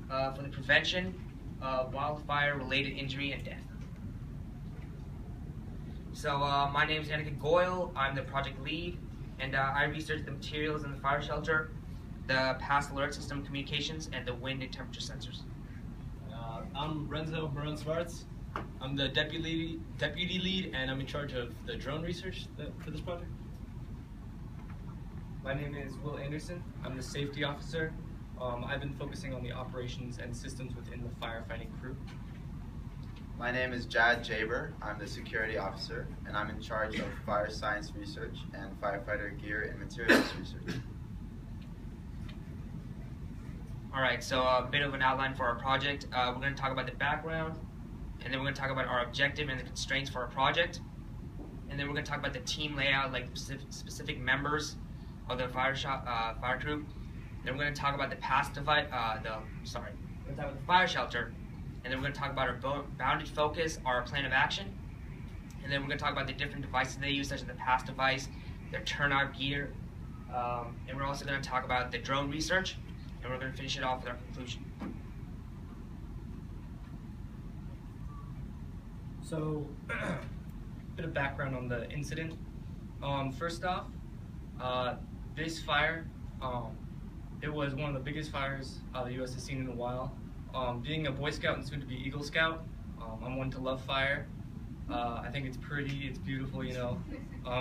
for the prevention of wildfire-related injury and death. So my name is Anakin Goyle. I'm the project lead, and I researched the materials in the fire shelter, the past alert system communications, and the wind and temperature sensors. I'm Renzo Schwartz. I'm the deputy lead, and I'm in charge of the drone research for this project. My name is Will Anderson. I'm the safety officer. I've been focusing on the operations and systems within the firefighting crew. My name is Jad Jaber. I'm the security officer, and I'm in charge of fire science research and firefighter gear and materials research. All right, so a bit of an outline for our project. We're going to talk about the background, and then we're going to talk about our objective and the constraints for our project, and then we're going to talk about the team layout, like specific members of the fire crew. Then we're going to talk about the we're going to talk about the fire shelter, and then we're going to talk about our bounded focus, our plan of action, and then we're going to talk about the different devices they use, such as the pass device, their turnout gear, and we're also going to talk about the drone research, and we're going to finish it off with our conclusion. So, a bit of background on the incident. First off, this fire, it was one of the biggest fires the U.S. has seen in a while. Being a Boy Scout and soon to be Eagle Scout, I'm one to love fire. I think it's pretty, it's beautiful, you know.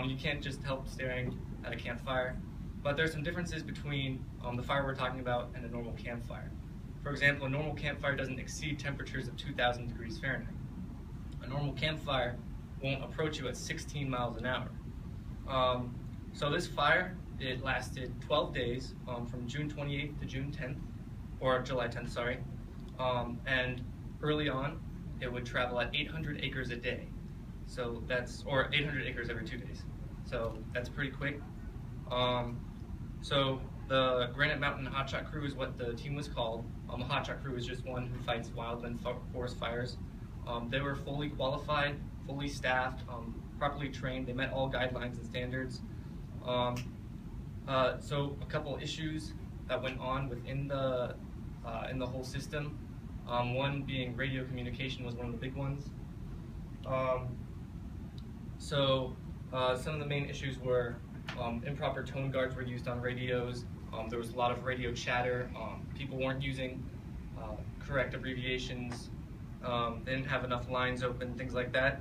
You can't just help staring at a campfire. But there's some differences between the fire we're talking about and a normal campfire. For example, a normal campfire doesn't exceed temperatures of 2,000 degrees Fahrenheit. A normal campfire won't approach you at 16 miles an hour. So this fire, it lasted 12 days, from June 28th to June 10th, or July 10th, sorry. And early on, it would travel at 800 acres a day. So or 800 acres every 2 days. So that's pretty quick. So the Granite Mountain Hotshot Crew is what the team was called. The Hotshot Crew is just one who fights wildland forest fires. They were fully qualified, fully staffed, properly trained. They met all guidelines and standards. So a couple issues that went on within the in the whole system. One being radio communication was one of the big ones. Some of the main issues were improper tone guards were used on radios. There was a lot of radio chatter. People weren't using correct abbreviations. They didn't have enough lines open, things like that.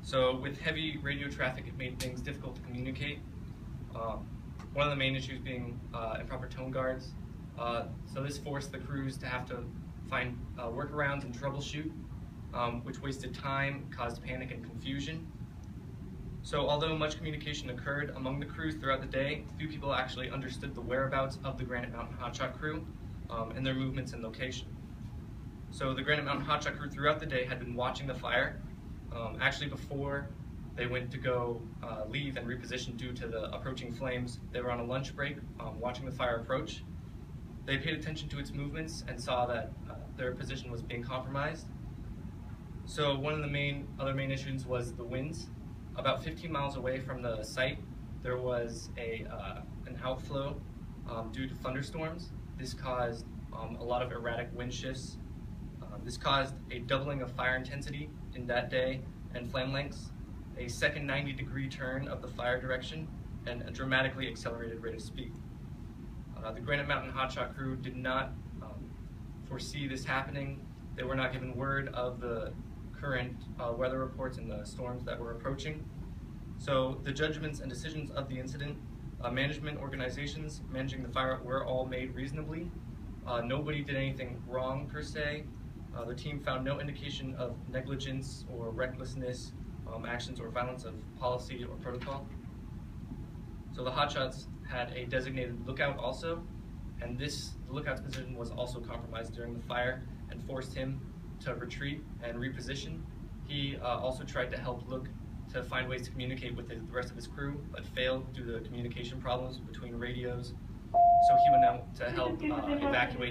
So with heavy radio traffic, it made things difficult to communicate. One of the main issues being improper tone guards. So this forced the crews to have to find workarounds and troubleshoot, which wasted time, caused panic and confusion. So although much communication occurred among the crews throughout the day, few people actually understood the whereabouts of the Granite Mountain Hotshot Crew and their movements and location. So the Granite Mountain Hotshot Crew throughout the day had been watching the fire. Actually, before they went to go leave and reposition due to the approaching flames, they were on a lunch break watching the fire approach. They paid attention to its movements and saw that their position was being compromised. So one of the other main issues was the winds. About 15 miles away from the site, there was an outflow due to thunderstorms. This caused a lot of erratic wind shifts. This caused a doubling of fire intensity in that day and flame lengths, a second 90-degree turn of the fire direction, and a dramatically accelerated rate of speed. The Granite Mountain Hotshot Crew did not foresee this happening. They were not given word of the current weather reports and the storms that were approaching. So the judgments and decisions of the incident, management organizations managing the fire were all made reasonably. Nobody did anything wrong per se. The team found no indication of negligence or recklessness, actions or violence of policy or protocol. So the Hotshots had a designated lookout also, and the lookout's position was also compromised during the fire and forced him to retreat and reposition. He also tried to help look to find ways to communicate with the rest of his crew, but failed due to communication problems between radios. So he went out to help evacuate